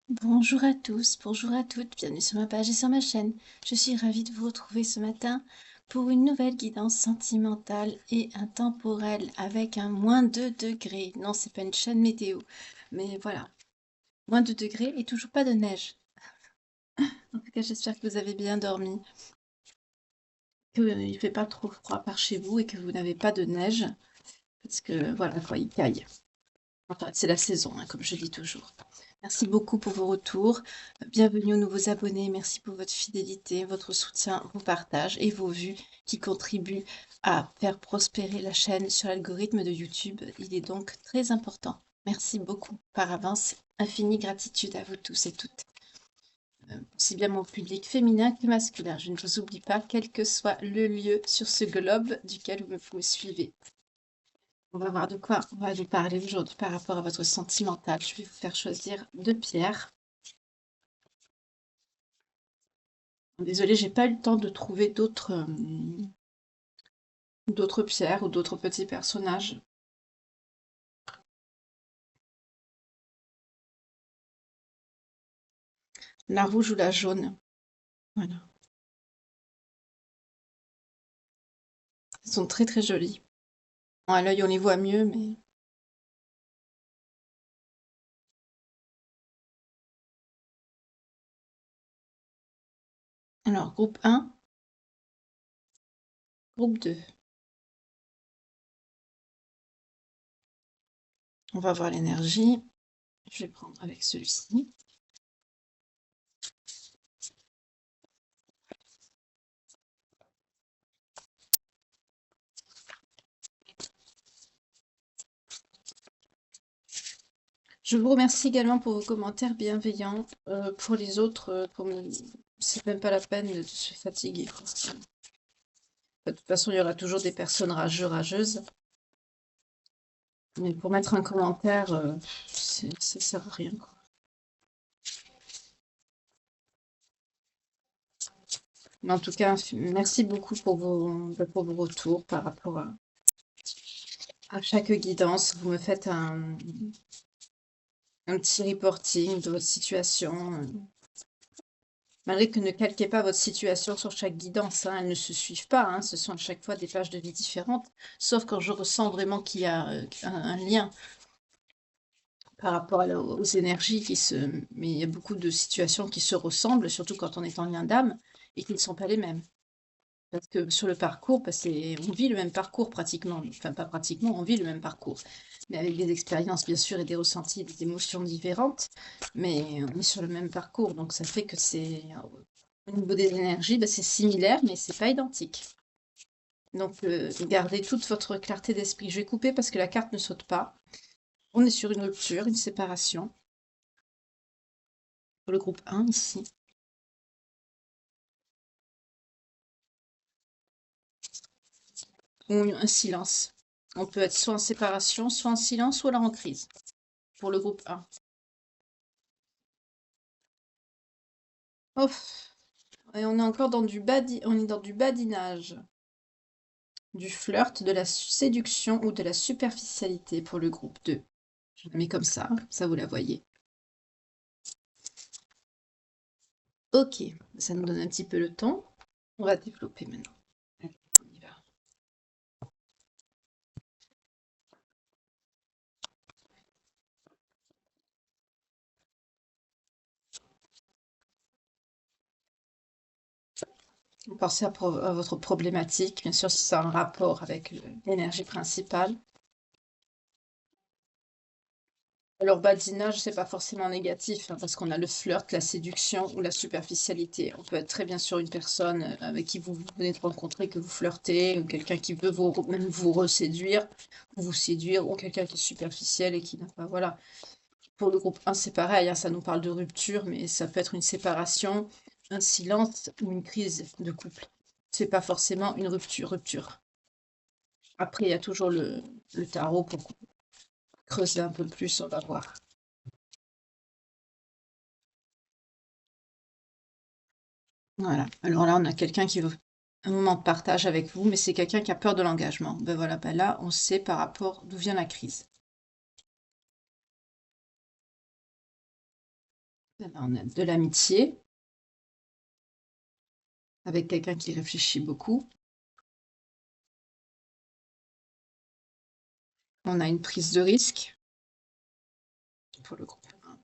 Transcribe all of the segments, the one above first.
Bonjour à tous, bonjour à toutes, bienvenue sur ma page et sur ma chaîne. Je suis ravie de vous retrouver ce matin pour une nouvelle guidance sentimentale et intemporelle avec un -2 degrés. Non, c'est pas une chaîne météo, mais voilà, -2 degrés et toujours pas de neige. En tout cas, j'espère que vous avez bien dormi, qu'il ne fait pas trop froid par chez vous et que vous n'avez pas de neige, parce que voilà quoi, il caille. Enfin, c'est la saison, hein, comme je dis toujours. Merci beaucoup pour vos retours. Bienvenue aux nouveaux abonnés. Merci pour votre fidélité, votre soutien, vos partages et vos vues qui contribuent à faire prospérer la chaîne sur l'algorithme de YouTube. Il est donc très important. Merci beaucoup par avance. Infinie gratitude à vous tous et toutes. C'est bien mon public féminin que masculin. Je ne vous oublie pas, quel que soit le lieu sur ce globe duquel vous me suivez. On va voir de quoi on va nous parler aujourd'hui par rapport à votre sentimental. Je vais vous faire choisir 2 pierres. Désolée, j'ai pas eu le temps de trouver d'autres pierres ou d'autres petits personnages. La rouge ou la jaune. Voilà. Elles sont très très jolies. Bon, à l'œil, on les voit mieux, mais... Alors, groupe 1, groupe 2. On va voir l'énergie. Je vais prendre avec celui-ci. Je vous remercie également pour vos commentaires bienveillants. Pour les autres, c'est même pas la peine de se fatiguer, quoi. De toute façon, il y aura toujours des personnes rageuses. Mais pour mettre un commentaire, ça sert à rien, quoi. Mais en tout cas, merci beaucoup pour vos retours par rapport à chaque guidance. Vous me faites un petit reporting de votre situation. Malgré que ne calquez pas votre situation sur chaque guidance, hein, elles ne se suivent pas, hein, ce sont à chaque fois des pages de vie différentes, sauf quand je ressens vraiment qu'il y a un lien par rapport aux énergies Mais il y a beaucoup de situations qui se ressemblent, surtout quand on est en lien d'âme, et qui ne sont pas les mêmes. Parce que sur le parcours, on vit le même parcours pratiquement, enfin pas pratiquement, on vit le même parcours, mais avec des expériences bien sûr et des ressentis, des émotions différentes, mais on est sur le même parcours, donc ça fait que au niveau des énergies, c'est similaire, mais c'est pas identique. Donc gardez toute votre clarté d'esprit. Je vais couper parce que la carte ne saute pas. On est sur une rupture, une séparation. Pour le groupe 1 ici. Ou un silence. On peut être soit en séparation, soit en silence, ou alors en crise. Pour le groupe 1. Oh, et on est encore dans on est dans du badinage, du flirt, de la séduction ou de la superficialité pour le groupe 2. Je la mets comme ça vous la voyez. Ok, ça nous donne un petit peu le temps. On va développer maintenant. Allez, on y va. Pensez à votre problématique, bien sûr si ça a un rapport avec l'énergie principale. Alors badinage, c'est pas forcément négatif, hein, parce qu'on a le flirt, la séduction ou la superficialité. On peut être très bien sur une personne avec qui vous venez de rencontrer, que vous flirtez, ou quelqu'un qui veut même vous reséduire, ou vous séduire, ou quelqu'un qui est superficiel et qui n'a pas... Voilà. Pour le groupe 1, c'est pareil, hein, ça nous parle de rupture, mais ça peut être une séparation, un silence ou une crise de couple. C'est pas forcément une rupture. Après, il y a toujours le tarot pour creuser un peu plus, on va voir. Voilà. Alors là, on a quelqu'un qui veut un moment de partage avec vous, mais c'est quelqu'un qui a peur de l'engagement. Ben voilà, ben là, on sait par rapport d'où vient la crise. Là, on a de l'amitié avec quelqu'un qui réfléchit beaucoup. On a une prise de risque pour le groupe 1.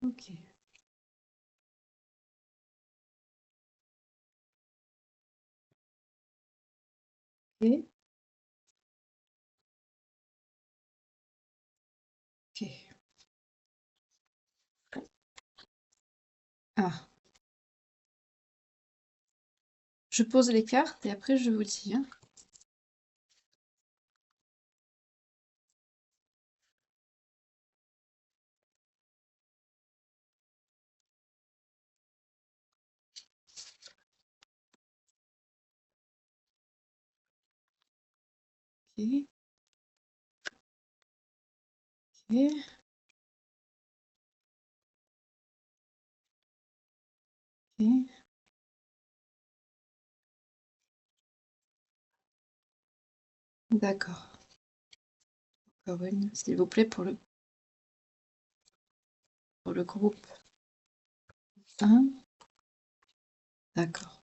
Ok. Ok. Ok. Ah. Je pose les cartes et après je vous dis, hein. Ok. Ok. Ok. D'accord. Encore une, s'il vous plaît, pour le groupe 1. D'accord.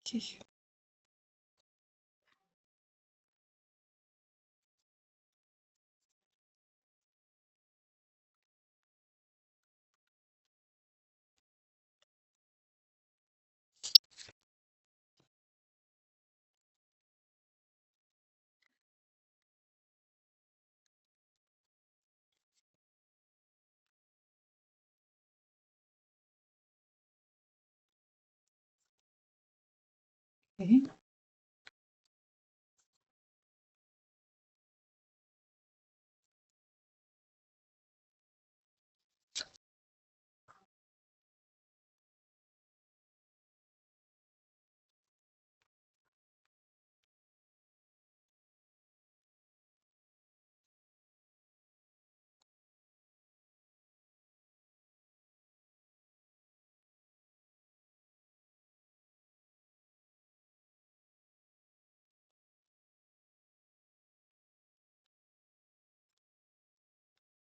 Ok. Ok.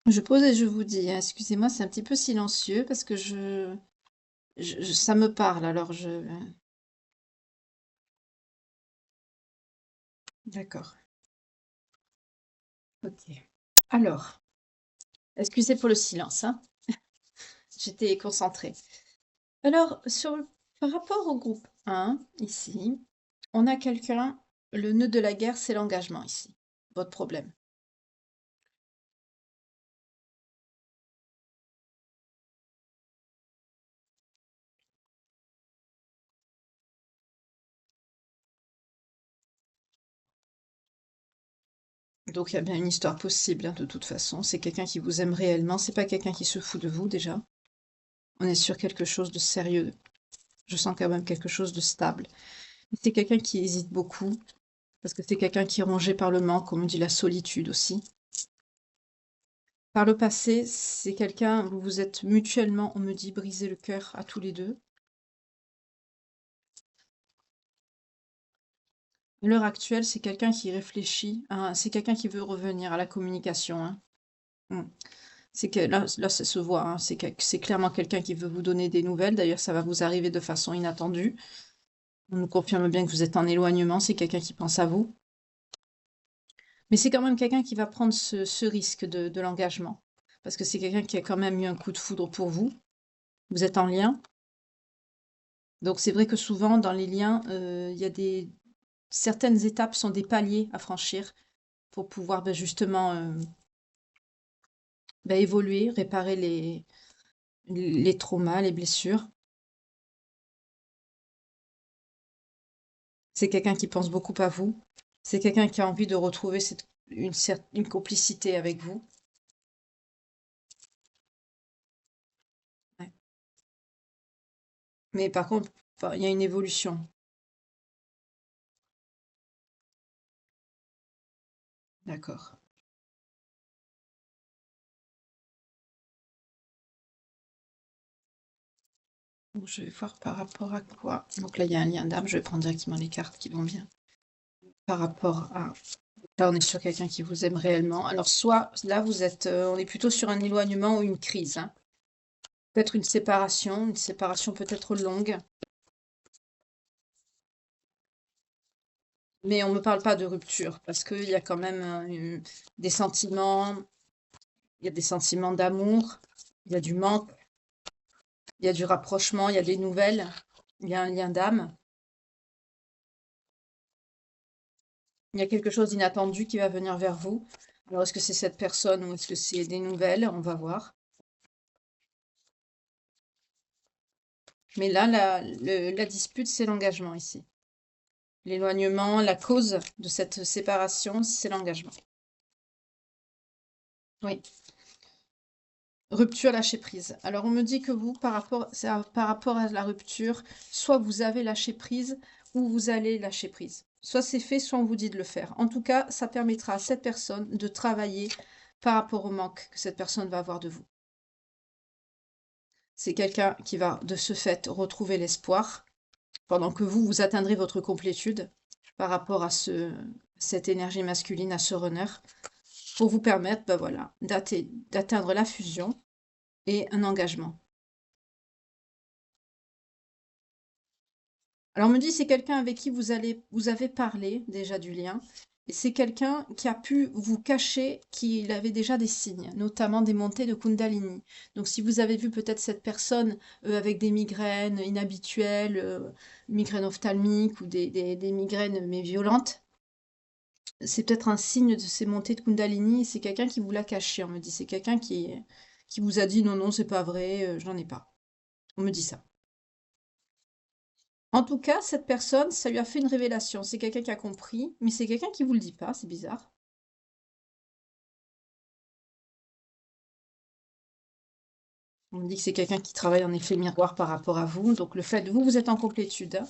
Je pose et je vous dis, hein. Excusez-moi, c'est un petit peu silencieux parce que ça me parle, alors je... D'accord. Ok. Alors, excusez pour le silence, hein. J'étais concentrée. Alors, par rapport au groupe 1, ici, on a quelqu'un, le nœud de la guerre, c'est l'engagement ici, votre problème. Donc il y a bien une histoire possible, hein, de toute façon. C'est quelqu'un qui vous aime réellement, c'est pas quelqu'un qui se fout de vous déjà. On est sur quelque chose de sérieux. Je sens quand même quelque chose de stable. C'est quelqu'un qui hésite beaucoup, parce que c'est quelqu'un qui est rongé par le manque, on me dit la solitude aussi. Par le passé, c'est quelqu'un, vous vous êtes mutuellement, on me dit, brisé le cœur à tous les deux. À l'heure actuelle, c'est quelqu'un qui réfléchit, hein, c'est quelqu'un qui veut revenir à la communication, hein. Mm. C'est que là, ça se voit, hein, c'est clairement quelqu'un qui veut vous donner des nouvelles. D'ailleurs, ça va vous arriver de façon inattendue. On nous confirme bien que vous êtes en éloignement, c'est quelqu'un qui pense à vous. Mais c'est quand même quelqu'un qui va prendre ce risque de l'engagement. Parce que c'est quelqu'un qui a quand même eu un coup de foudre pour vous. Vous êtes en lien. Donc c'est vrai que souvent dans les liens, il y a certaines étapes sont des paliers à franchir pour pouvoir, justement, évoluer, réparer les traumas, les blessures. C'est quelqu'un qui pense beaucoup à vous. C'est quelqu'un qui a envie de retrouver une complicité avec vous. Ouais. Mais par contre, enfin, il y a une évolution. D'accord. Donc, je vais voir par rapport à quoi. Donc là, il y a un lien d'âme. Je vais prendre directement les cartes qui vont bien. Par rapport à... Là, on est sur quelqu'un qui vous aime réellement. Alors, soit là, on est plutôt sur un éloignement ou une crise, hein. Peut-être une séparation peut-être longue. Mais on ne me parle pas de rupture parce qu'il y a quand même des sentiments, il y a des sentiments d'amour, il y a du manque, il y a du rapprochement, il y a des nouvelles, il y a un lien d'âme, il y a quelque chose d'inattendu qui va venir vers vous. Alors, est-ce que c'est cette personne ou est-ce que c'est des nouvelles? On va voir. Mais là, la dispute, c'est l'engagement ici. L'éloignement, la cause de cette séparation, c'est l'engagement. Oui. Rupture, lâcher prise. Alors, on me dit que vous, par rapport à la rupture, soit vous avez lâché prise ou vous allez lâcher prise. Soit c'est fait, soit on vous dit de le faire. En tout cas, ça permettra à cette personne de travailler par rapport au manque que cette personne va avoir de vous. C'est quelqu'un qui va, de ce fait, retrouver l'espoir pendant que vous atteindrez votre complétude par rapport à cette énergie masculine, à ce runner, pour vous permettre, voilà, d'atteindre la fusion et un engagement. Alors on me dit c'est quelqu'un avec qui vous avez parlé déjà du lien, et c'est quelqu'un qui a pu vous cacher qu'il avait déjà des signes, notamment des montées de Kundalini. Donc si vous avez vu peut-être cette personne avec des migraines inhabituelles, migraines ophtalmiques ou des migraines mais violentes, c'est peut-être un signe de ces montées de Kundalini, et c'est quelqu'un qui vous l'a caché, on me dit. C'est quelqu'un qui vous a dit non, non, c'est pas vrai, je n'en ai pas. On me dit ça. En tout cas, cette personne, ça lui a fait une révélation. C'est quelqu'un qui a compris, mais c'est quelqu'un qui vous le dit pas, c'est bizarre. On me dit que c'est quelqu'un qui travaille en effet miroir par rapport à vous. Donc le fait de vous êtes en complétude, hein.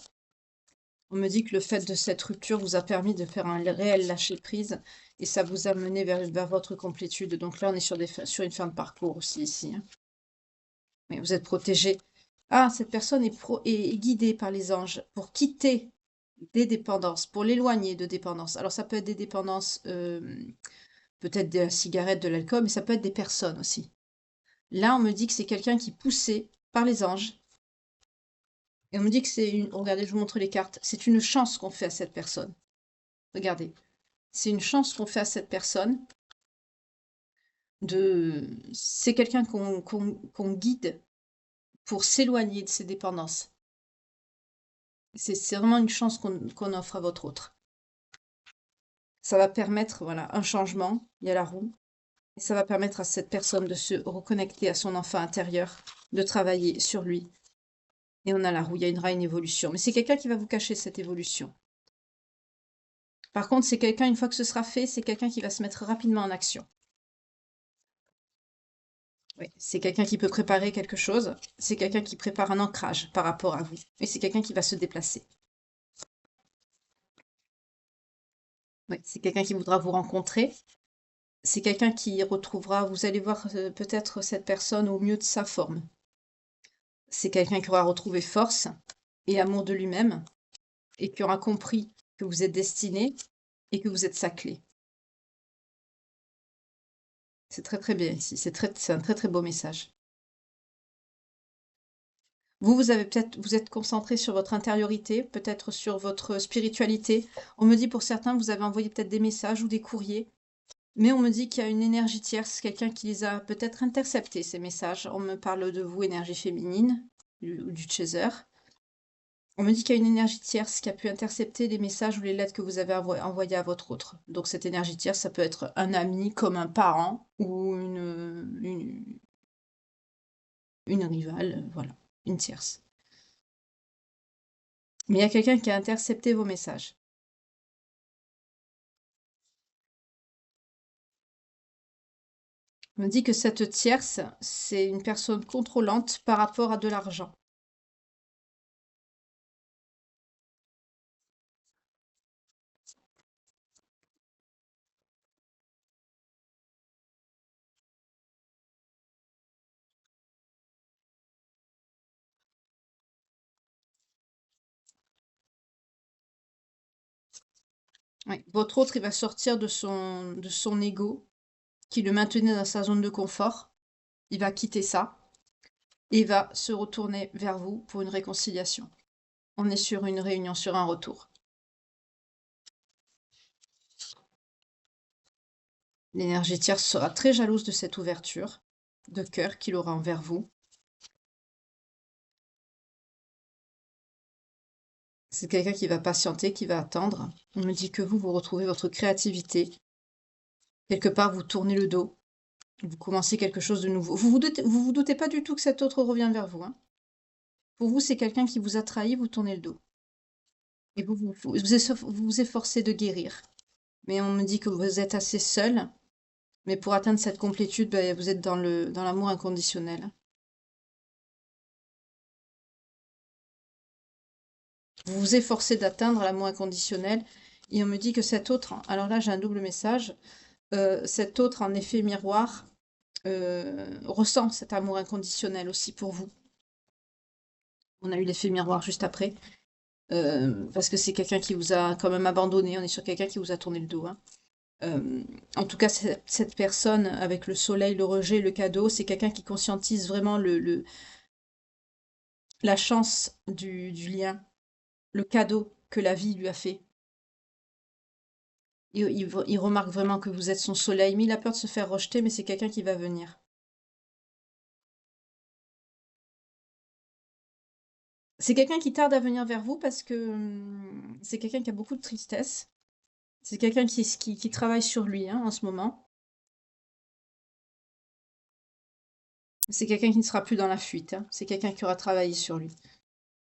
On me dit que le fait de cette rupture vous a permis de faire un réel lâcher-prise et ça vous a mené vers votre complétude. Donc là, on est sur une fin de parcours aussi ici, hein. Mais vous êtes protégé. Ah, cette personne est guidée par les anges pour quitter des dépendances, pour l'éloigner de dépendances. Alors ça peut être des dépendances peut-être de la cigarette, de l'alcool, mais ça peut être des personnes aussi. Là, on me dit que c'est quelqu'un qui est poussé par les anges. Et on me dit que c'est une... Regardez, je vous montre les cartes. C'est une chance qu'on fait à cette personne. Regardez. C'est une chance qu'on fait à cette personne de... C'est quelqu'un qu'on guide pour s'éloigner de ses dépendances. C'est vraiment une chance qu'on offre à votre autre. Ça va permettre, voilà, un changement. Il y a la roue. Et ça va permettre à cette personne de se reconnecter à son enfant intérieur, de travailler sur lui. Et on a la roue, il y aura une évolution. Mais c'est quelqu'un qui va vous cacher cette évolution. Par contre, c'est quelqu'un, une fois que ce sera fait, c'est quelqu'un qui va se mettre rapidement en action. Oui, c'est quelqu'un qui peut préparer quelque chose. C'est quelqu'un qui prépare un ancrage par rapport à vous. Et c'est quelqu'un qui va se déplacer. Oui, c'est quelqu'un qui voudra vous rencontrer. C'est quelqu'un qui retrouvera, vous allez voir peut-être cette personne au mieux de sa forme. C'est quelqu'un qui aura retrouvé force et amour de lui-même et qui aura compris que vous êtes destiné et que vous êtes sa clé. C'est très très bien ici, c'est un très très beau message. Vous avez peut-être, vous êtes concentré sur votre intériorité, peut-être sur votre spiritualité. On me dit pour certains, vous avez envoyé peut-être des messages ou des courriers, mais on me dit qu'il y a une énergie tierce, quelqu'un qui les a peut-être interceptés, ces messages. On me parle de vous, énergie féminine, ou du chaser. On me dit qu'il y a une énergie tierce qui a pu intercepter les messages ou les lettres que vous avez envoyés à votre autre. Donc cette énergie tierce, ça peut être un ami, comme un parent, ou une rivale, voilà, une tierce. Mais il y a quelqu'un qui a intercepté vos messages. On me dit que cette tierce, c'est une personne contrôlante par rapport à de l'argent. Oui. Votre autre, il va sortir de son ego, qui le maintenait dans sa zone de confort. Il va quitter ça et va se retourner vers vous pour une réconciliation. On est sur une réunion, sur un retour. L'énergie tierce sera très jalouse de cette ouverture de cœur qu'il aura envers vous. C'est quelqu'un qui va patienter, qui va attendre. On me dit que vous retrouvez votre créativité. Quelque part, vous tournez le dos. Vous commencez quelque chose de nouveau. Vous doutez pas du tout que cet autre revient vers vous, hein. Pour vous, c'est quelqu'un qui vous a trahi, vous tournez le dos. Et vous efforcez de guérir. Mais on me dit que vous êtes assez seul. Mais pour atteindre cette complétude, ben, vous êtes dans l'amour inconditionnel. Vous vous efforcez d'atteindre l'amour inconditionnel. Et on me dit que cet autre, alors là j'ai un double message, cet autre en effet miroir ressent cet amour inconditionnel aussi pour vous. On a eu l'effet miroir juste après. Parce que c'est quelqu'un qui vous a quand même abandonné. On est sur quelqu'un qui vous a tourné le dos, hein. En tout cas, cette personne avec le soleil, le rejet, le cadeau, c'est quelqu'un qui conscientise vraiment la chance du lien, le cadeau que la vie lui a fait. Il remarque vraiment que vous êtes son soleil, mais il a peur de se faire rejeter, mais c'est quelqu'un qui va venir. C'est quelqu'un qui tarde à venir vers vous parce que c'est quelqu'un qui a beaucoup de tristesse. C'est quelqu'un qui travaille sur lui, hein, en ce moment. C'est quelqu'un qui ne sera plus dans la fuite, hein. C'est quelqu'un qui aura travaillé sur lui.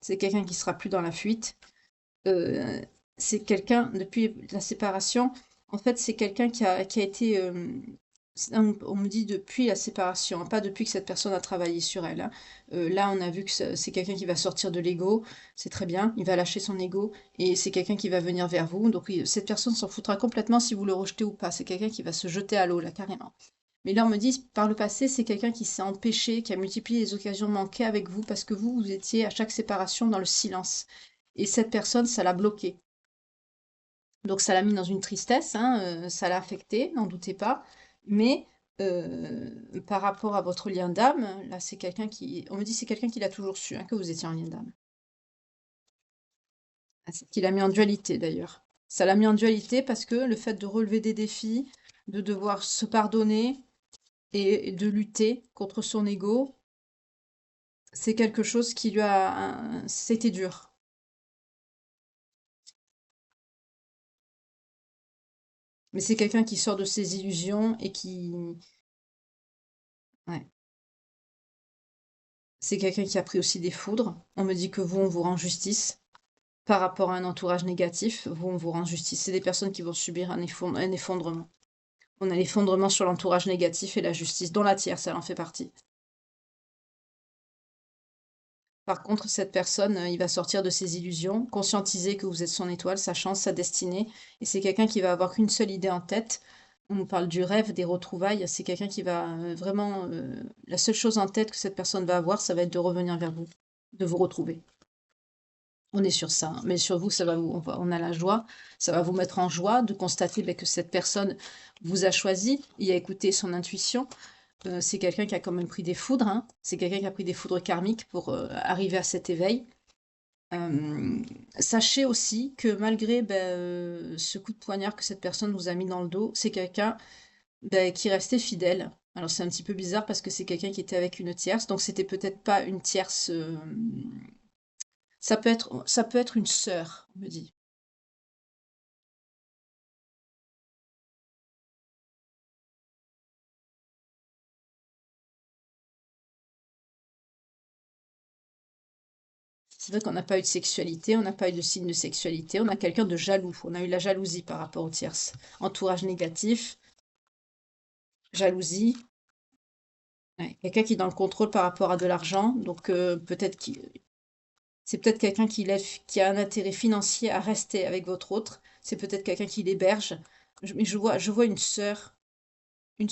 C'est quelqu'un qui sera plus dans la fuite. Euh, c'est quelqu'un, depuis la séparation, en fait, c'est quelqu'un qui a été... on me dit depuis la séparation, hein, pas depuis que cette personne a travaillé sur elle, hein. Là, on a vu que c'est quelqu'un qui va sortir de l'ego, c'est très bien, il va lâcher son ego, et c'est quelqu'un qui va venir vers vous. Donc oui, cette personne s'en foutra complètement si vous le rejetez ou pas. C'est quelqu'un qui va se jeter à l'eau, là, carrément. Mais là, on me dit, par le passé, c'est quelqu'un qui s'est empêché, qui a multiplié les occasions manquées avec vous, parce que vous étiez à chaque séparation dans le silence. Et cette personne, ça l'a bloqué. Donc ça l'a mis dans une tristesse, hein, ça l'a affecté, n'en doutez pas. Mais par rapport à votre lien d'âme, là, c'est quelqu'un qui... On me dit c'est quelqu'un qui l'a toujours su, hein, que vous étiez en lien d'âme. Ah, c'est qu'il a mis en dualité, d'ailleurs. Ça l'a mis en dualité parce que le fait de relever des défis, de devoir se pardonner et de lutter contre son ego, c'est quelque chose qui lui a... C'était dur. Mais c'est quelqu'un qui sort de ses illusions et qui... Ouais. C'est quelqu'un qui a pris aussi des foudres. On me dit que vous, on vous rend justice. Par rapport à un entourage négatif, vous, on vous rend justice. C'est des personnes qui vont subir un effondrement. On a l'effondrement sur l'entourage négatif et la justice, dont la tierce, elle en fait partie. Par contre, cette personne, il va sortir de ses illusions, conscientiser que vous êtes son étoile, sa chance, sa destinée. Et c'est quelqu'un qui va avoir qu'une seule idée en tête. On nous parle du rêve, des retrouvailles. C'est quelqu'un qui va vraiment... la seule chose en tête que cette personne va avoir, ça va être de revenir vers vous, de vous retrouver. On est sur ça, hein. Mais sur vous, on a la joie. Ça va vous mettre en joie de constater que cette personne vous a choisi et a écouté son intuition. C'est quelqu'un qui a quand même pris des foudres, hein. C'est quelqu'un qui a pris des foudres karmiques pour arriver à cet éveil. Sachez aussi que malgré ce coup de poignard que cette personne vous a mis dans le dos, c'est quelqu'un qui restait fidèle. Alors c'est un petit peu bizarre parce que c'est quelqu'un qui était avec une tierce, donc c'était peut-être pas une tierce... Ça peut être une sœur, on me dit. C'est vrai qu'on n'a pas eu de sexualité, on n'a pas eu de signe de sexualité, on a quelqu'un de jaloux. On a eu la jalousie par rapport aux tierces. Entourage négatif, jalousie. Ouais, quelqu'un qui est dans le contrôle par rapport à de l'argent, donc c'est peut-être quelqu'un qui a un intérêt financier à rester avec votre autre. C'est peut-être quelqu'un qui l'héberge. Mais je vois une sœur, une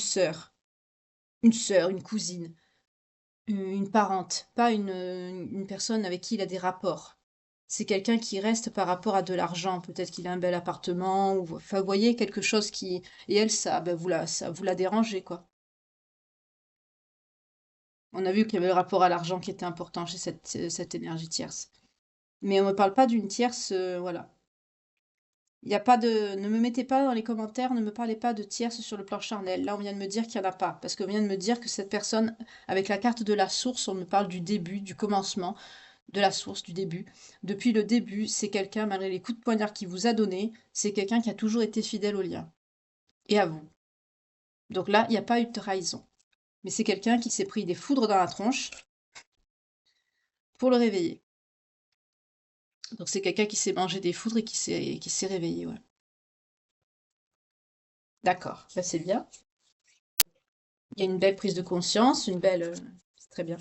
cousine, une parente, pas une personne avec qui il a des rapports. C'est quelqu'un qui reste par rapport à de l'argent. Peut-être qu'il a un bel appartement, ou enfin, vous voyez, quelque chose qui. Et elle, ben, ça vous la dérangez, quoi. On a vu qu'il y avait le rapport à l'argent qui était important chez cette énergie tierce. Mais on ne me parle pas d'une tierce, voilà. Il y a pas de Ne me mettez pas dans les commentaires, ne me parlez pas de tierce sur le plan charnel. Là, on vient de me dire qu'il y en a pas, parce qu'on vient de me dire que cette personne, avec la carte de la source, on me parle du début, du commencement, de la source, du début. Depuis le début, c'est quelqu'un, malgré les coups de poignard qu'il vous a donnés, c'est quelqu'un qui a toujours été fidèle au lien, et à vous. Donc là, il n'y a pas eu de trahison. Mais c'est quelqu'un qui s'est pris des foudres dans la tronche pour le réveiller. Donc c'est quelqu'un qui s'est mangé des foudres et qui s'est réveillé, ouais. D'accord, bah, c'est bien. Il y a une belle prise de conscience, une belle. C'est très bien.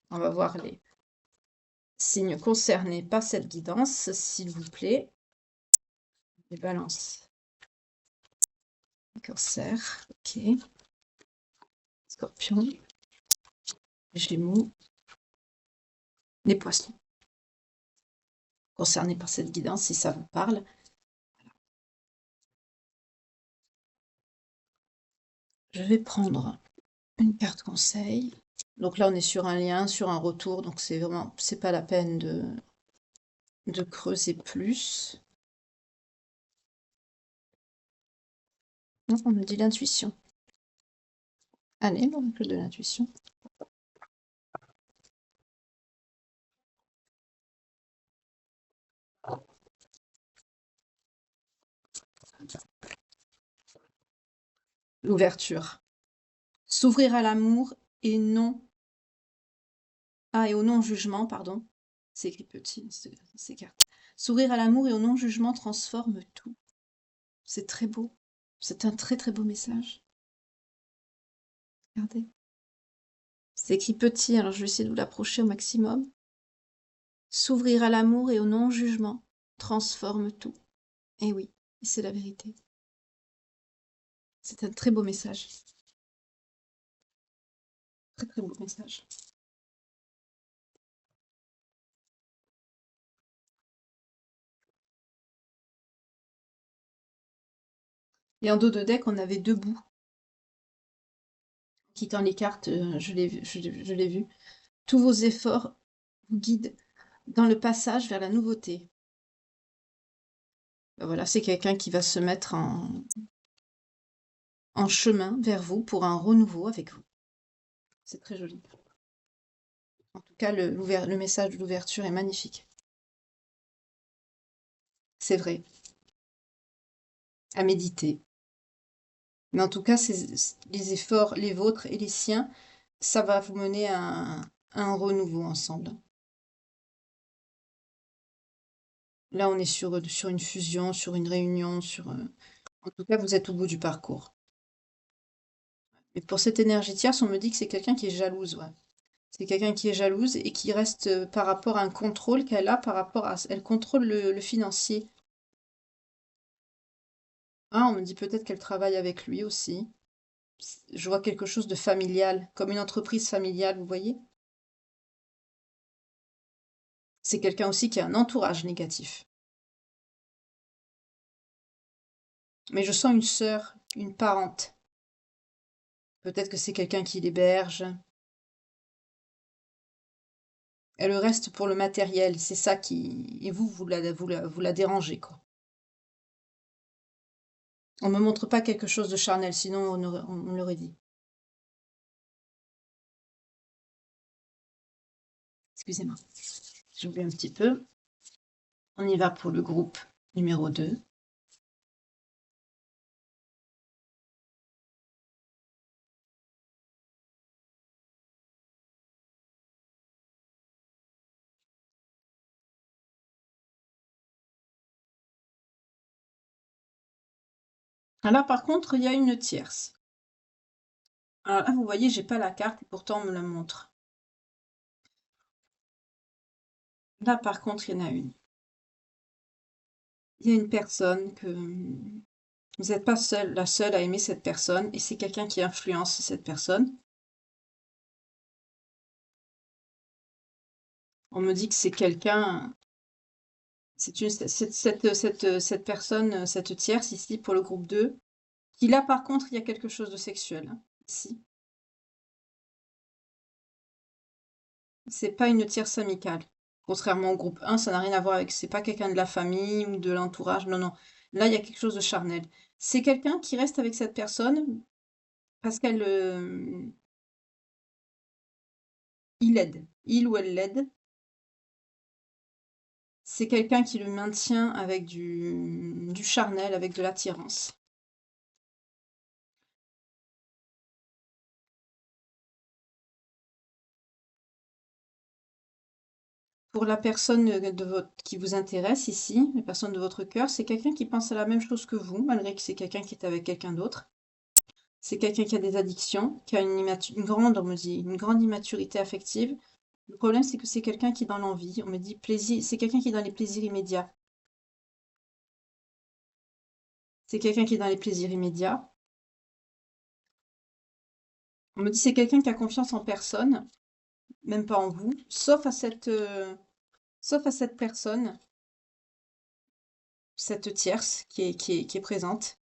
On va voir les signes concernés par cette guidance, s'il vous plaît. Les balances. Cancer, ok. Scorpion. Gémeaux. Les poissons. Concernés par cette guidance, si ça vous parle. Je vais prendre une carte conseil. Donc là, on est sur un lien, sur un retour, donc c'est pas la peine de creuser plus. Non, on me dit l'intuition. Allez, l'oracle de l'intuition. L'ouverture. S'ouvrir à l'amour et non. Ah, et au non-jugement, pardon. C'est écrit petit, ces cartes. S'ouvrir à l'amour et au non-jugement transforme tout. C'est très beau. C'est un très très beau message. Regardez. C'est écrit petit, alors je vais essayer de vous l'approcher au maximum. S'ouvrir à l'amour et au non-jugement transforme tout. Et oui, c'est la vérité. C'est un très beau message. Très très beau message. Et en dos de deck, on avait deux bouts. Quittant les cartes, je l'ai vu. Tous vos efforts vous guident dans le passage vers la nouveauté. Ben voilà, c'est quelqu'un qui va se mettre en chemin vers vous pour un renouveau avec vous. C'est très joli. En tout cas, le message de l'ouverture est magnifique. C'est vrai. À méditer. Mais en tout cas, les efforts, les vôtres et les siens, ça va vous mener à un renouveau ensemble. Là, on est sur une fusion, sur une réunion, en tout cas, vous êtes au bout du parcours. Mais pour cette énergie tierce, on me dit que c'est quelqu'un qui est jalouse, ouais. C'est quelqu'un qui est jalouse et qui reste par rapport à un contrôle qu'elle a par rapport à. Elle contrôle le financier. Ah, on me dit peut-être qu'elle travaille avec lui aussi. Je vois quelque chose de familial, comme une entreprise familiale, vous voyez? C'est quelqu'un aussi qui a un entourage négatif. Mais je sens une sœur, une parente. Peut-être que c'est quelqu'un qui l'héberge. Elle reste pour le matériel, c'est ça qui. Et vous la dérangez, quoi. On me montre pas quelque chose de charnel, sinon on l'aurait dit. Excusez-moi, j'oublie un petit peu. On y va pour le groupe numéro 2. Là, par contre, il y a une tierce. Alors là, vous voyez, j'ai pas la carte et pourtant on me la montre. Là, par contre, il y en a une. Il y a une personne que vous n'êtes pas la seule à aimer cette personne et c'est quelqu'un qui influence cette personne. On me dit que c'est quelqu'un, cette personne, cette tierce ici pour le groupe 2, qui là, par contre, il y a quelque chose de sexuel, hein, ici. C'est pas une tierce amicale. Contrairement au groupe 1, ça n'a rien à voir avec, c'est pas quelqu'un de la famille ou de l'entourage, non, non. Là, il y a quelque chose de charnel. C'est quelqu'un qui reste avec cette personne parce qu'elle, il l'aide. Il ou elle l'aide. C'est quelqu'un qui le maintient avec du charnel, avec de l'attirance. Pour la personne qui vous intéresse ici, la personne de votre cœur, c'est quelqu'un qui pense à la même chose que vous, malgré que c'est quelqu'un qui est avec quelqu'un d'autre. C'est quelqu'un qui a des addictions, qui a on me dit, une grande immaturité affective. Le problème, c'est que c'est quelqu'un qui est dans l'envie. On me dit plaisir, c'est quelqu'un qui est dans les plaisirs immédiats. C'est quelqu'un qui est dans les plaisirs immédiats. On me dit c'est quelqu'un qui a confiance en personne, même pas en vous, sauf à cette personne, cette tierce qui est présente,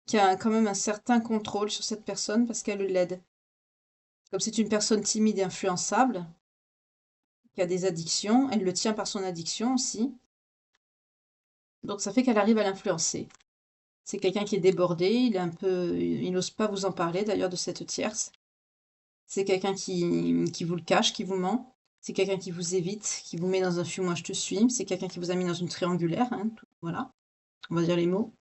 qui a quand même un certain contrôle sur cette personne parce qu'elle l'aide. Comme c'est une personne timide et influençable, qui a des addictions, elle le tient par son addiction aussi. Donc ça fait qu'elle arrive à l'influencer. C'est quelqu'un qui est débordé, il n'ose pas vous en parler d'ailleurs de cette tierce. C'est quelqu'un qui vous le cache, qui vous ment. C'est quelqu'un qui vous évite, qui vous met dans un fuis-moi je te suis. C'est quelqu'un qui vous a mis dans une triangulaire, hein, voilà, on va dire les mots.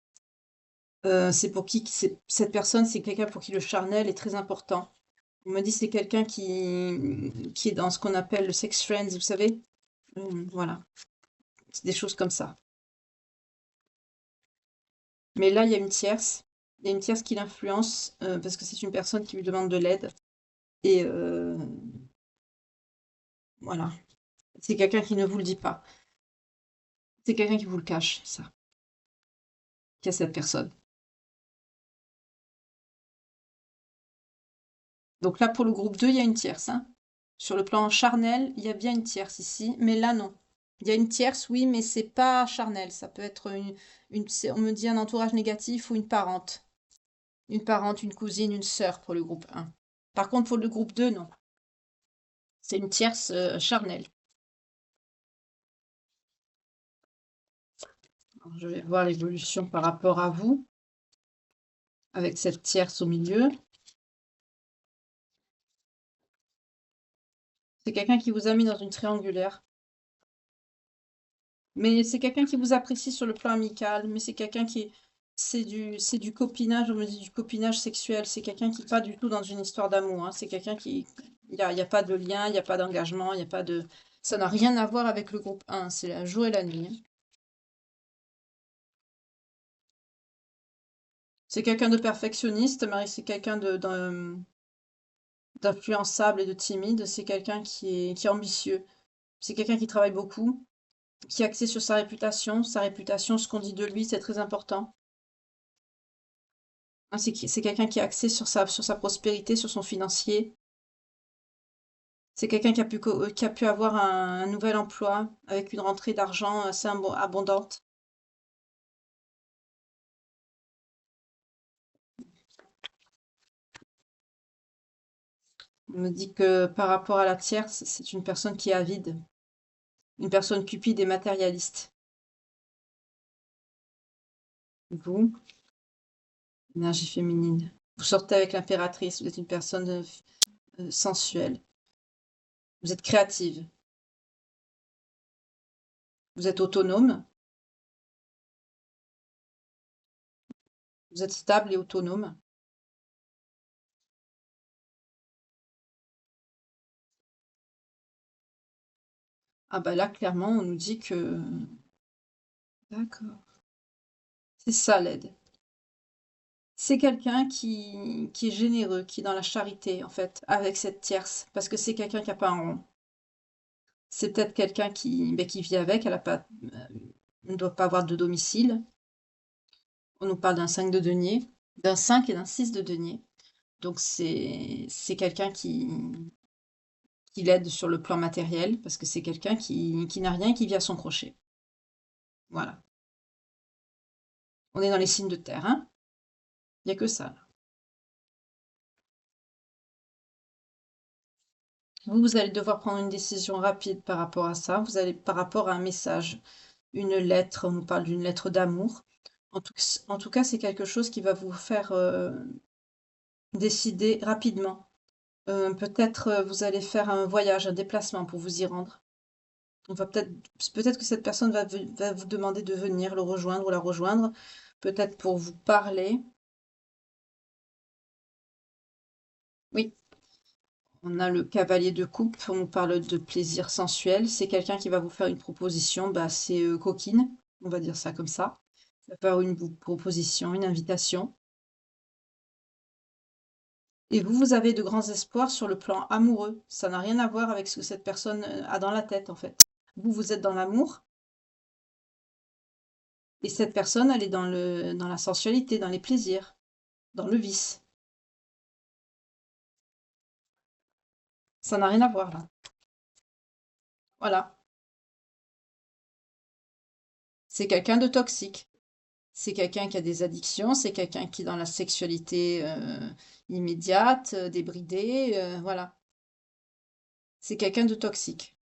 C'est pour qui cette personne, c'est quelqu'un pour qui le charnel est très important. On me dit c'est quelqu'un qui est dans ce qu'on appelle le sex friends, vous savez? Voilà, c'est des choses comme ça. Mais là, il y a une tierce. Il y a une tierce qui l'influence parce que c'est une personne qui lui demande de l'aide. Et voilà. C'est quelqu'un qui ne vous le dit pas. C'est quelqu'un qui vous le cache, ça. Qui a cette personne. Donc là, pour le groupe 2, il y a une tierce, hein. Sur le plan charnel, il y a bien une tierce ici, mais là, non. Il y a une tierce, oui, mais c'est pas charnel. Ça peut être on me dit un entourage négatif ou une parente. Une parente, une cousine, une sœur pour le groupe 1. Par contre, pour le groupe 2, non. C'est une tierce charnelle. Alors, je vais voir l'évolution par rapport à vous, avec cette tierce au milieu. C'est quelqu'un qui vous a mis dans une triangulaire. Mais c'est quelqu'un qui vous apprécie sur le plan amical, mais c'est quelqu'un qui c'est du copinage, on me dit du copinage sexuel. C'est quelqu'un qui n'est pas du tout dans une histoire d'amour, hein. C'est quelqu'un qui il y a pas de lien, il y a pas d'engagement, il y a pas de ça n'a rien à voir avec le groupe 1, c'est la jour et la nuit, hein. C'est quelqu'un de perfectionniste, mais c'est quelqu'un d'influençable et de timide. C'est quelqu'un qui est ambitieux. C'est quelqu'un qui travaille beaucoup, qui est axé sur sa réputation. Sa réputation, ce qu'on dit de lui, c'est très important. Ah, c'est quelqu'un qui est axé sur sa prospérité, sur son financier. C'est quelqu'un qui a pu avoir un nouvel emploi avec une rentrée d'argent assez abondante. On me dit que par rapport à la tierce, c'est une personne qui est avide, une personne cupide et matérialiste. Vous, énergie féminine. Vous sortez avec l'impératrice, vous êtes une personne sensuelle. Vous êtes créative. Vous êtes autonome. Vous êtes stable et autonome. Ah bah là, clairement, on nous dit que d'accord. C'est ça l'aide. C'est quelqu'un qui est généreux, qui est dans la charité, en fait, avec cette tierce, parce que c'est quelqu'un qui a pas un rond. C'est peut-être quelqu'un qui vit avec, elle a pas, ne doit pas avoir de domicile. On nous parle d'un 5 de denier, d'un 5 et d'un 6 de denier. Donc c'est quelqu'un qui l'aide sur le plan matériel, parce que c'est quelqu'un qui n'a rien et qui vit à son crochet. Voilà. On est dans les signes de terre, hein. Il y a que ça, là. Vous allez devoir prendre une décision rapide par rapport à ça. Vous allez par rapport à un message, une lettre, on nous parle d'une lettre d'amour. En tout cas, c'est quelque chose qui va vous faire, décider rapidement. Peut-être, vous allez faire un voyage, un déplacement pour vous y rendre. On va peut-être que cette personne va vous demander de venir le rejoindre ou la rejoindre, peut-être pour vous parler. Oui, on a le cavalier de coupe, on nous parle de plaisir sensuel. C'est quelqu'un qui va vous faire une proposition, bah, c'est coquine, on va dire ça comme ça. Il va faire une proposition, une invitation. Et vous, vous avez de grands espoirs sur le plan amoureux. Ça n'a rien à voir avec ce que cette personne a dans la tête, en fait. Vous, vous êtes dans l'amour, et cette personne, elle est dans la sensualité, dans les plaisirs, dans le vice. Ça n'a rien à voir, là. Voilà. C'est quelqu'un de toxique. C'est quelqu'un qui a des addictions, c'est quelqu'un qui est dans la sexualité immédiate, débridée, voilà. C'est quelqu'un de toxique.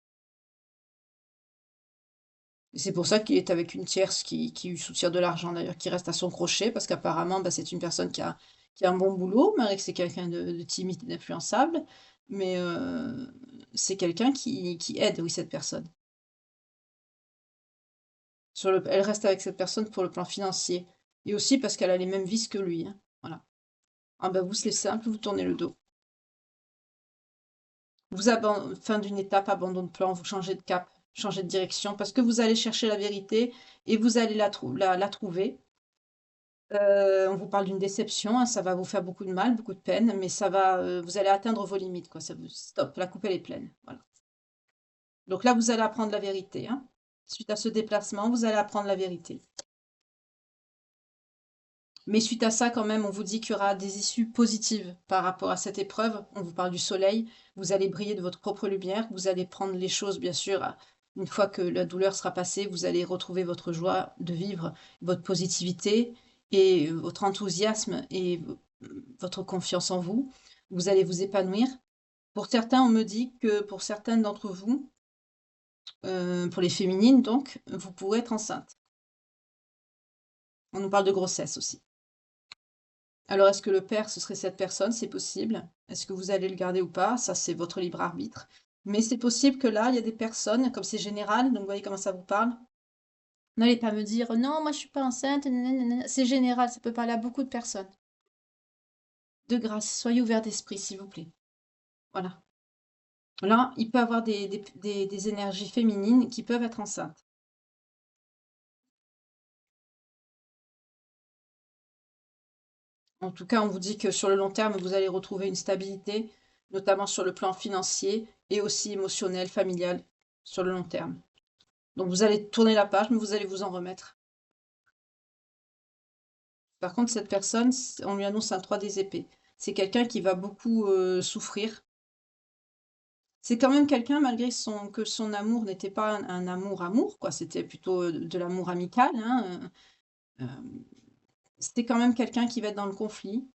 Et c'est pour ça qu'il est avec une tierce qui lui soutire de l'argent d'ailleurs, qui reste à son crochet, parce qu'apparemment, bah, c'est une personne qui a un bon boulot, malgré que c'est quelqu'un de timide et d'influençable. Mais c'est quelqu'un qui aide, oui, cette personne. Elle reste avec cette personne pour le plan financier. Et aussi parce qu'elle a les mêmes vices que lui, hein. Voilà. Ah bah vous, c'est simple, vous tournez le dos. Fin d'une étape, abandon de plan, vous changez de cap, changez de direction, parce que vous allez chercher la vérité et vous allez la trouver. On vous parle d'une déception, hein, ça va vous faire beaucoup de mal, beaucoup de peine, mais vous allez atteindre vos limites, quoi. Stop, la coupe elle est pleine, voilà. Donc là, vous allez apprendre la vérité, hein. Suite à ce déplacement, vous allez apprendre la vérité. Mais suite à ça, quand même, on vous dit qu'il y aura des issues positives par rapport à cette épreuve. On vous parle du soleil. Vous allez briller de votre propre lumière. Vous allez prendre les choses, bien sûr, une fois que la douleur sera passée, vous allez retrouver votre joie de vivre, votre positivité et votre enthousiasme et votre confiance en vous. Vous allez vous épanouir. Pour certains, on me dit que pour certaines d'entre vous, pour les féminines donc, vous pourrez être enceinte. On nous parle de grossesse aussi. Alors, est-ce que le père, ce serait cette personne? C'est possible. Est-ce que vous allez le garder ou pas? Ça, c'est votre libre arbitre. Mais c'est possible que là, il y a des personnes, comme c'est général, donc vous voyez comment ça vous parle? N'allez pas me dire non, moi je suis pas enceinte, nanana. C'est général, ça peut parler à beaucoup de personnes. De grâce, soyez ouvert d'esprit, s'il vous plaît. Voilà. Là, il peut y avoir des énergies féminines qui peuvent être enceintes. En tout cas, on vous dit que sur le long terme, vous allez retrouver une stabilité, notamment sur le plan financier et aussi émotionnel, familial, sur le long terme. Donc vous allez tourner la page, mais vous allez vous en remettre. Par contre, cette personne, on lui annonce un 3 des épées. C'est quelqu'un qui va beaucoup souffrir. C'est quand même quelqu'un, malgré que son amour n'était pas un amour-amour, quoi. C'était plutôt de l'amour amical, hein. C'était quand même quelqu'un qui va être dans le conflit,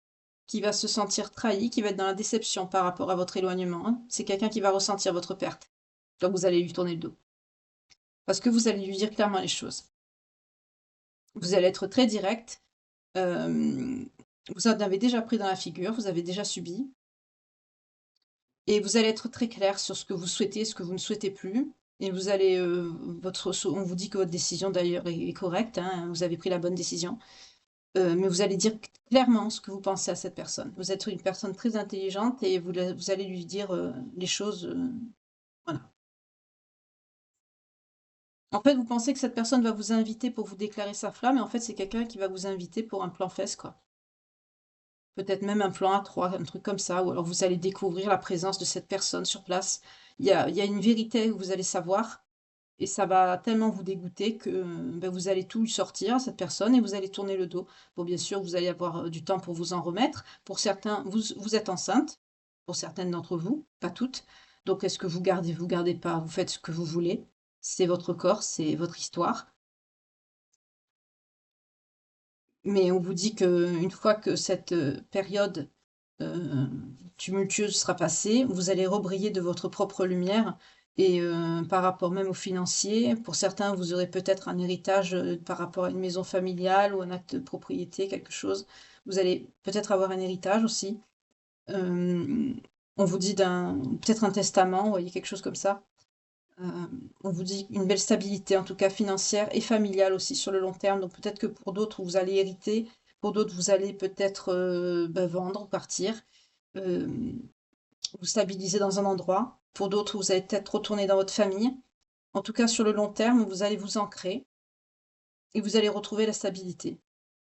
qui va se sentir trahi, qui va être dans la déception par rapport à votre éloignement, hein. C'est quelqu'un qui va ressentir votre perte. Donc vous allez lui tourner le dos. Parce que vous allez lui dire clairement les choses. Vous allez être très direct. Vous en avez déjà pris dans la figure, vous avez déjà subi. Et vous allez être très clair sur ce que vous souhaitez, ce que vous ne souhaitez plus. Et vous allez, on vous dit que votre décision d'ailleurs est correcte, hein, vous avez pris la bonne décision. Mais vous allez dire clairement ce que vous pensez à cette personne. Vous êtes une personne très intelligente et vous allez lui dire, les choses, voilà. En fait, vous pensez que cette personne va vous inviter pour vous déclarer sa flamme, et en fait, c'est quelqu'un qui va vous inviter pour un plan fesse, quoi. Peut-être même un plan à 3, un truc comme ça, ou alors vous allez découvrir la présence de cette personne sur place. Il y a une vérité que vous allez savoir, et ça va tellement vous dégoûter que, vous allez tout lui sortir à cette personne et vous allez tourner le dos. Bon, bien sûr, vous allez avoir, du temps pour vous en remettre. Pour certains, vous êtes enceinte, pour certaines d'entre vous, pas toutes. Donc est-ce que vous gardez pas, vous faites ce que vous voulez. C'est votre corps, c'est votre histoire. Mais on vous dit qu'une fois que cette, période, heu, tumultueuse sera passée, vous allez rebriller de votre propre lumière, et par rapport même aux financiers, pour certains, vous aurez peut-être un héritage, par rapport à une maison familiale ou un acte de propriété, quelque chose. Vous allez peut-être avoir un héritage aussi. Hem, on vous dit peut-être un testament, vous voyez, quelque chose comme ça. On vous dit une belle stabilité, en tout cas financière et familiale aussi sur le long terme. Donc peut-être que pour d'autres, vous allez hériter, pour d'autres, vous allez peut-être, vendre, partir, hem, vous stabiliser dans un endroit. Pour d'autres, vous allez peut-être retourner dans votre famille. En tout cas, sur le long terme, vous allez vous ancrer et vous allez retrouver la stabilité,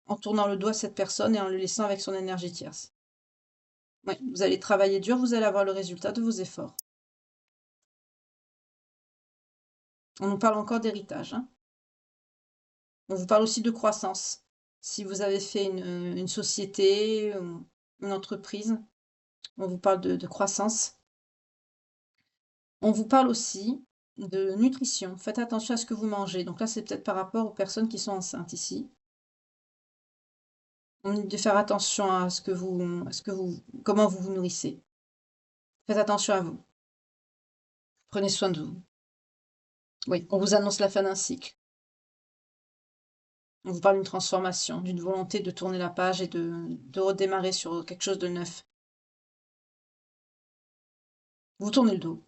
en tournant le dos à cette personne et en le laissant avec son énergie tierce. Oui, vous allez travailler dur, vous allez avoir le résultat de vos efforts. On nous parle encore d'héritage, hein. On vous parle aussi de croissance. Si vous avez fait une société ou une entreprise, on vous parle de croissance. On vous parle aussi de nutrition. Faites attention à ce que vous mangez. Donc là, c'est peut-être par rapport aux personnes qui sont enceintes ici. On dit de faire attention à ce que vous comment vous vous nourrissez. Faites attention à vous. Prenez soin de vous. Oui, on vous annonce la fin d'un cycle. On vous parle d'une transformation, d'une volonté de tourner la page et de redémarrer sur quelque chose de neuf. Vous tournez le dos.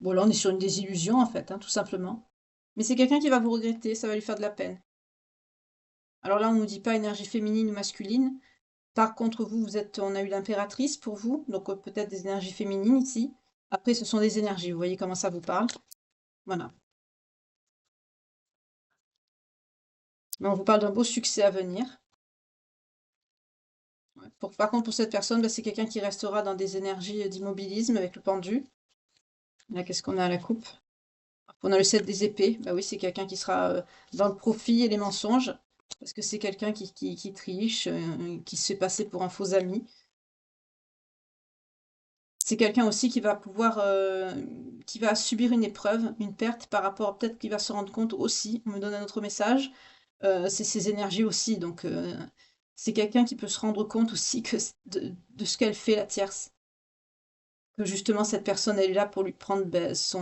Bon, là, on est sur une désillusion, en fait, hein, tout simplement. Mais c'est quelqu'un qui va vous regretter, ça va lui faire de la peine. Alors là, on nous dit pas énergie féminine ou masculine. Par contre, vous, on a eu l'impératrice pour vous, donc peut-être des énergies féminines ici. Après, ce sont des énergies, vous voyez comment ça vous parle. Voilà. Mais on vous parle d'un beau succès à venir. Ouais. Par contre, pour cette personne, c'est quelqu'un qui restera dans des énergies d'immobilisme avec le pendu. Là, qu'est-ce qu'on a à la coupe? On a le 7 des épées. Bah oui, c'est quelqu'un qui sera dans le profit et les mensonges. Parce que c'est quelqu'un qui triche, qui se fait passer pour un faux ami. C'est quelqu'un aussi qui va pouvoir, qui va subir une épreuve, une perte par rapport, peut-être qu'il va se rendre compte aussi, on me donne un autre message, c'est ses énergies aussi. Donc, c'est quelqu'un qui peut se rendre compte aussi que de ce qu'elle fait, la tierce. Que justement cette personne, elle est là pour lui prendre, ce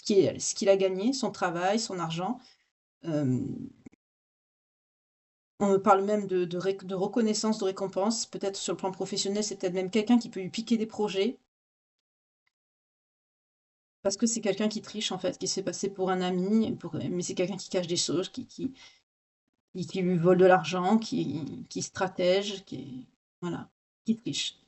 qu'il a gagné, son travail, son argent. Hem, on me parle même de reconnaissance, de récompense. Peut-être sur le plan professionnel, c'est peut-être même quelqu'un qui peut lui piquer des projets. Parce que c'est quelqu'un qui triche, en fait, qui se fait passer pour un ami, mais c'est quelqu'un qui cache des choses, qui lui vole de l'argent, qui stratège, voilà, qui triche.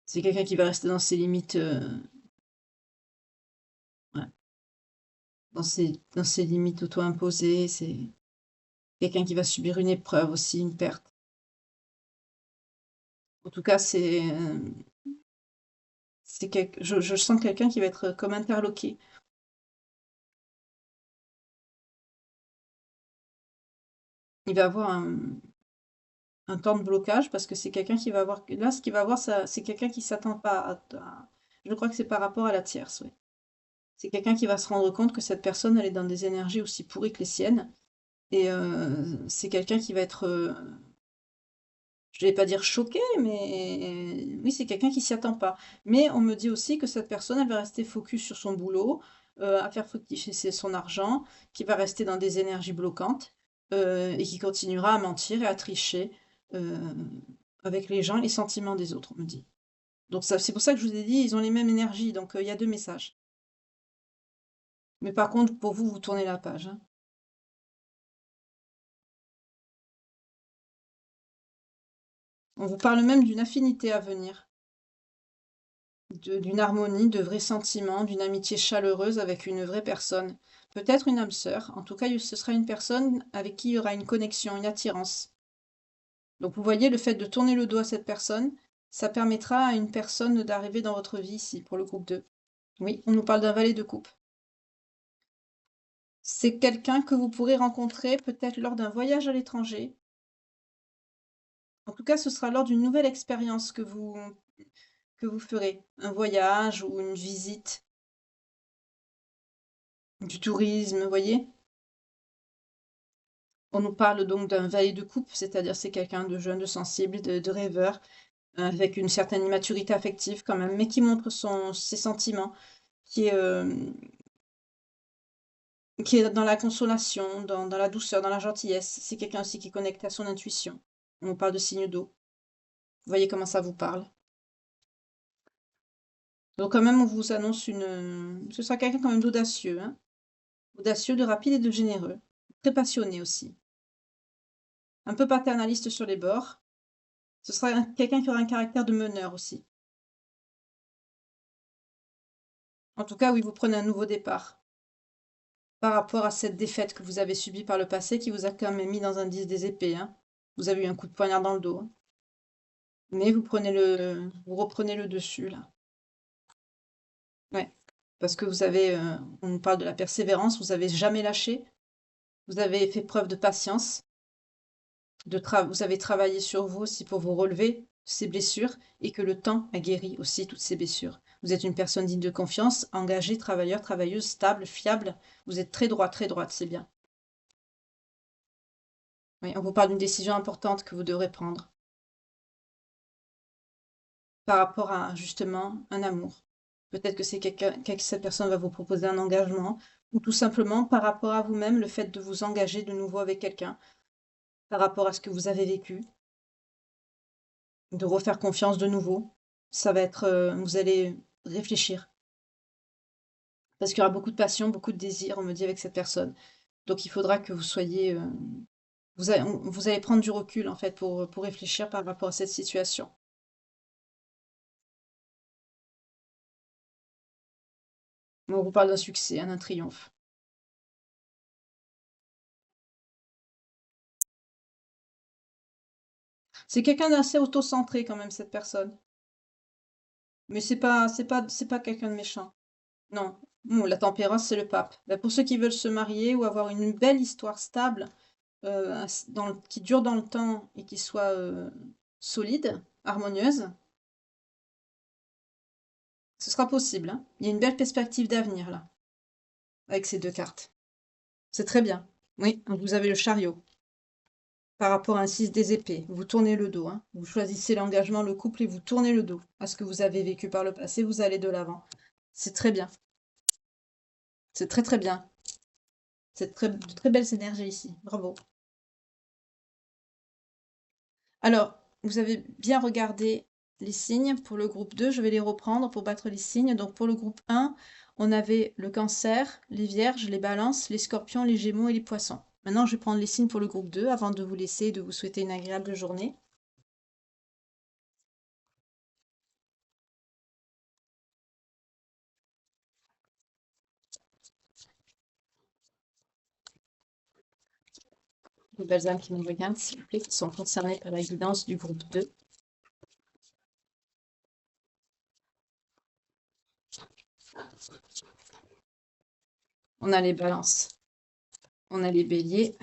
C'est quelqu'un qui va rester dans ses limites, ouais, dans ses limites auto-imposées. C'est quelqu'un qui va subir une épreuve aussi, une perte. En tout cas, je sens quelqu'un qui va être comme interloqué. Il va avoir un temps de blocage parce que c'est quelqu'un qui va avoir là, ce qu'il va avoir, ça c'est quelqu'un qui s'attend pas je crois que c'est par rapport à la tierce, oui. C'est quelqu'un qui va se rendre compte que cette personne, elle est dans des énergies aussi pourries que les siennes, et c'est quelqu'un qui va être, je vais pas dire choqué, mais oui, c'est quelqu'un qui s'y attend pas. Mais on me dit aussi que cette personne, elle va rester focus sur son boulot, à faire fructifier son argent, qui va rester dans des énergies bloquantes, et qui continuera à mentir et à tricher, heu, avec les gens et les sentiments des autres, on me dit. Donc ça c'est pour ça que je vous ai dit, ils ont les mêmes énergies, donc il y a 2 messages. Mais par contre, pour vous, vous tournez la page, hein. On vous parle même d'une affinité à venir, d'une harmonie, de vrais sentiments, d'une amitié chaleureuse avec une vraie personne. Peut-être une âme sœur, en tout cas, ce sera une personne avec qui il y aura une connexion, une attirance. Donc vous voyez, le fait de tourner le dos à cette personne, ça permettra à une personne d'arriver dans votre vie ici, pour le groupe 2. Oui, on nous parle d'un valet de coupe. C'est quelqu'un que vous pourrez rencontrer peut-être lors d'un voyage à l'étranger. En tout cas, ce sera lors d'une nouvelle expérience que vous ferez. Un voyage ou une visite, du tourisme, vous voyez? On nous parle donc d'un valet de coupe, c'est-à-dire c'est quelqu'un de jeune, de sensible, de rêveur, avec une certaine immaturité affective quand même, mais qui montre ses sentiments, qui est, qui est dans la consolation, dans la douceur, dans la gentillesse. C'est quelqu'un aussi qui est connecté à son intuition. On nous parle de signes d'eau. Vous voyez comment ça vous parle? Donc quand même, on vous annonce ce sera quelqu'un quand même d'audacieux, hein. Audacieux, de rapide et de généreux. Très passionné aussi. Un peu paternaliste sur les bords. Ce sera quelqu'un qui aura un caractère de meneur aussi. En tout cas, oui, vous prenez un nouveau départ par rapport à cette défaite que vous avez subie par le passé qui vous a quand même mis dans un 10 des épées, hein. Vous avez eu un coup de poignard dans le dos, hein. Mais vous reprenez le dessus là. Ouais. Parce que vous avez, on nous parle de la persévérance, vous avez jamais lâché, vous avez fait preuve de patience, vous avez travaillé sur vous aussi pour vous relever de ces blessures et que le temps a guéri aussi toutes ces blessures. Vous êtes une personne digne de confiance, engagée, travailleur, travailleuse, stable, fiable. Vous êtes très droite, c'est bien. Oui, on vous parle d'une décision importante que vous devrez prendre par rapport à justement un amour. Peut-être que cette personne va vous proposer un engagement ou tout simplement par rapport à vous-même, le fait de vous engager de nouveau avec quelqu'un, par rapport à ce que vous avez vécu, de refaire confiance de nouveau. Ça va être, vous allez réfléchir parce qu'il y aura beaucoup de passion, beaucoup de désir, on me dit avec cette personne. Donc il faudra que vous soyez, vous allez prendre du recul en fait pour réfléchir par rapport à cette situation. On vous parle d'un succès, hein, d'un triomphe. C'est quelqu'un d'assez auto-centré quand même cette personne. Mais c'est pas quelqu'un de méchant. Non. Non, la tempérance, c'est le pape. Bah, pour ceux qui veulent se marier ou avoir une belle histoire stable, qui dure dans le temps et qui soit solide, harmonieuse, ce sera possible, hein. Il y a une belle perspective d'avenir là, avec ces deux cartes. C'est très bien. Oui, donc vous avez le chariot. Par rapport à un 6 des épées, vous tournez le dos, hein. Vous choisissez l'engagement, le couple et vous tournez le dos à ce que vous avez vécu par le passé, vous allez de l'avant. C'est très bien. C'est très bien. C'est de très belles énergies ici. Bravo. Alors, vous avez bien regardé les signes pour le groupe 2. Je vais les reprendre pour battre les signes. Donc, pour le groupe 1, on avait le cancer, les vierges, les balances, les scorpions, les gémeaux et les poissons. Maintenant, je vais prendre les signes pour le groupe 2 avant de vous laisser et de vous souhaiter une agréable journée. Les belles âmes qui nous regardent, s'il vous plaît, qui sont concernées par la guidance du groupe 2. On a les balances, on a les béliers,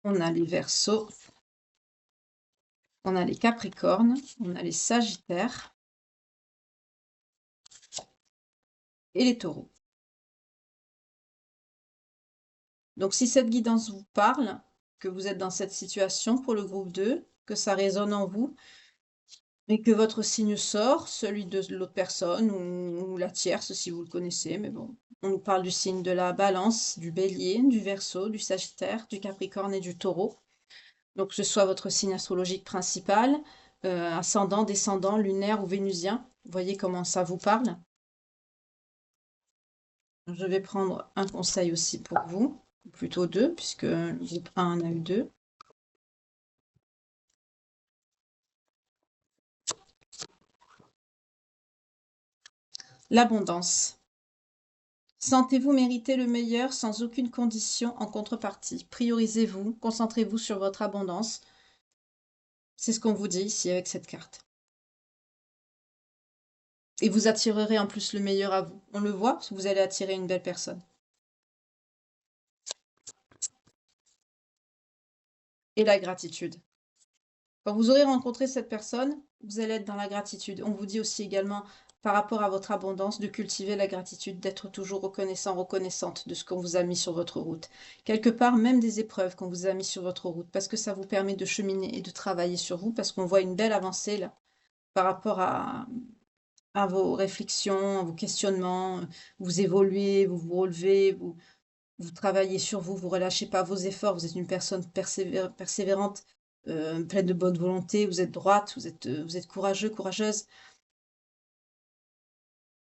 on a les verseaux, on a les capricornes, on a les sagittaires et les taureaux. Donc si cette guidance vous parle, que vous êtes dans cette situation pour le groupe 2, que ça résonne en vous et que votre signe sort, celui de l'autre personne ou la tierce si vous le connaissez, mais bon. On nous parle du signe de la Balance, du Bélier, du Verseau, du Sagittaire, du Capricorne et du Taureau. Donc que ce soit votre signe astrologique principal, ascendant, descendant, lunaire ou vénusien. Vous voyez comment ça vous parle? Je vais prendre un conseil aussi pour vous, ou plutôt 2 puisque le groupe 1 en a eu 2. L'abondance. Sentez-vous mériter le meilleur sans aucune condition en contrepartie. Priorisez-vous, concentrez-vous sur votre abondance. C'est ce qu'on vous dit ici avec cette carte. Et vous attirerez en plus le meilleur à vous. On le voit, parce que vous allez attirer une belle personne. Et la gratitude. Quand vous aurez rencontré cette personne, vous allez être dans la gratitude. On vous dit aussi également, par rapport à votre abondance, de cultiver la gratitude, d'être toujours reconnaissant, reconnaissante de ce qu'on vous a mis sur votre route. Quelque part, même des épreuves qu'on vous a mis sur votre route, parce que ça vous permet de cheminer et de travailler sur vous, parce qu'on voit une belle avancée là, par rapport à vos réflexions, à vos questionnements. Vous évoluez, vous vous relevez, vous travaillez sur vous, vous relâchez pas vos efforts, vous êtes une personne persévérante, pleine de bonne volonté, vous êtes droite, vous êtes courageux, courageuse.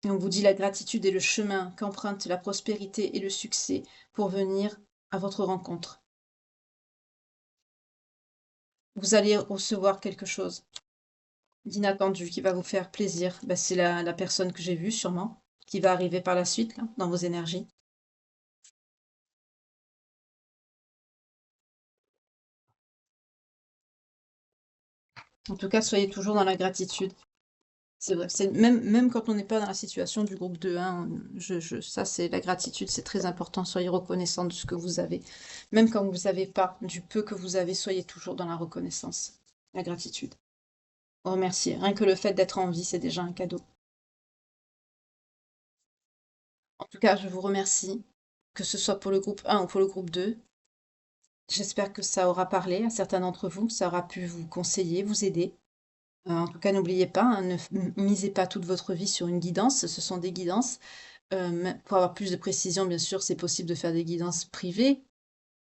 Et on vous dit la gratitude est le chemin qu'emprunte la prospérité et le succès pour venir à votre rencontre. Vous allez recevoir quelque chose d'inattendu qui va vous faire plaisir. Bah, c'est la personne que j'ai vue sûrement, qui va arriver par la suite là, dans vos énergies. En tout cas, soyez toujours dans la gratitude. C'est vrai, c'est même quand on n'est pas dans la situation du groupe 2, hein, ça c'est la gratitude, c'est très important. Soyez reconnaissant de ce que vous avez. Même quand vous n'avez pas, du peu que vous avez, soyez toujours dans la reconnaissance, la gratitude. Remercier. Rien que le fait d'être en vie, c'est déjà un cadeau. En tout cas, je vous remercie, que ce soit pour le groupe 1 ou pour le groupe 2. J'espère que ça aura parlé à certains d'entre vous, que ça aura pu vous conseiller, vous aider. En tout cas, n'oubliez pas, hein, ne misez pas toute votre vie sur une guidance, ce sont des guidances. Pour avoir plus de précision, bien sûr, c'est possible de faire des guidances privées,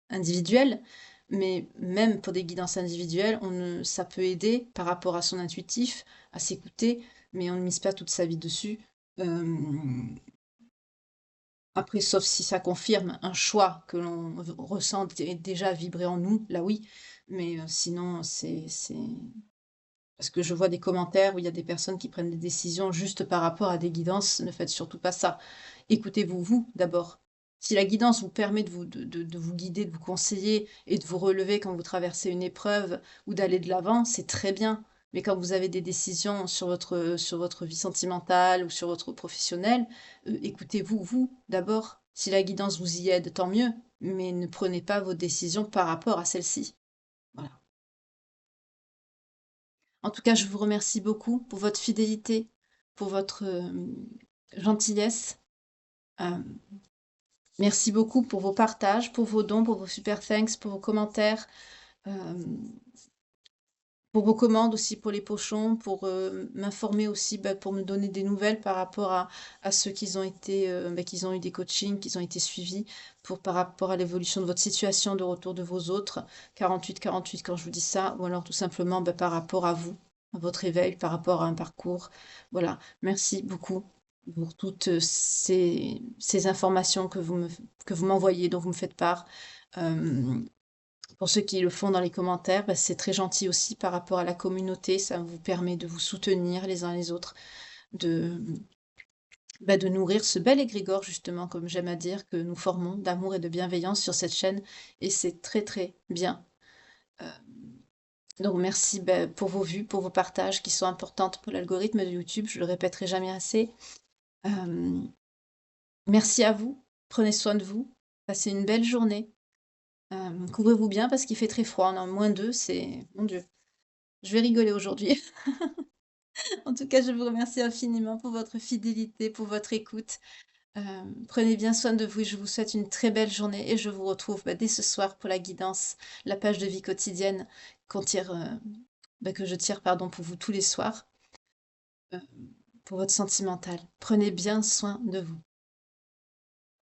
individuelles, mais même pour des guidances individuelles, ça peut aider par rapport à son intuitif, à s'écouter, mais on ne mise pas toute sa vie dessus. Après, sauf si ça confirme un choix que l'on ressent déjà vibrer en nous, là oui, mais sinon, c'est parce que je vois des commentaires où il y a des personnes qui prennent des décisions juste par rapport à des guidances. Ne faites surtout pas ça. Écoutez-vous, vous, d'abord. Si la guidance vous permet de vous guider, de vous conseiller et de vous relever quand vous traversez une épreuve ou d'aller de l'avant, c'est très bien. Mais quand vous avez des décisions sur votre vie sentimentale ou sur votre professionnel, écoutez-vous, vous, d'abord. Si la guidance vous y aide, tant mieux. Mais ne prenez pas vos décisions par rapport à celle-ci. Voilà. En tout cas, je vous remercie beaucoup pour votre fidélité, pour votre gentillesse. Euh, merci beaucoup pour vos partages, pour vos dons, pour vos super thanks, pour vos commentaires, euh, pour vos commandes aussi pour les pochons, pour m'informer aussi, bah, pour me donner des nouvelles par rapport à ceux qui ont été, qu'ils ont eu des coachings, qu'ils ont été suivis, par rapport à l'évolution de votre situation, de retour de vos autres. 48-48 quand je vous dis ça, ou alors tout simplement par rapport à vous, à votre éveil, par rapport à un parcours. Voilà, merci beaucoup pour toutes ces informations que vous m'envoyez, dont vous me faites part. Pour ceux qui le font dans les commentaires, c'est très gentil aussi par rapport à la communauté. Ça vous permet de vous soutenir les uns les autres, de, de nourrir ce bel égrégore, justement, comme j'aime à dire, que nous formons d'amour et de bienveillance sur cette chaîne. Et c'est très, très bien. Euh, donc merci pour vos vues, pour vos partages qui sont importantes pour l'algorithme de YouTube. Je le répéterai jamais assez. Merci à vous. Prenez soin de vous. Passez une belle journée. Couvrez-vous bien parce qu'il fait très froid. On est en -2, c'est... Mon Dieu. Je vais rigoler aujourd'hui. En tout cas, je vous remercie infiniment pour votre fidélité, pour votre écoute. Prenez bien soin de vous et je vous souhaite une très belle journée et je vous retrouve, dès ce soir pour la guidance, la page de vie quotidienne qu'on tire, que je tire, pardon, pour vous tous les soirs, heu, pour votre sentimental. Prenez bien soin de vous.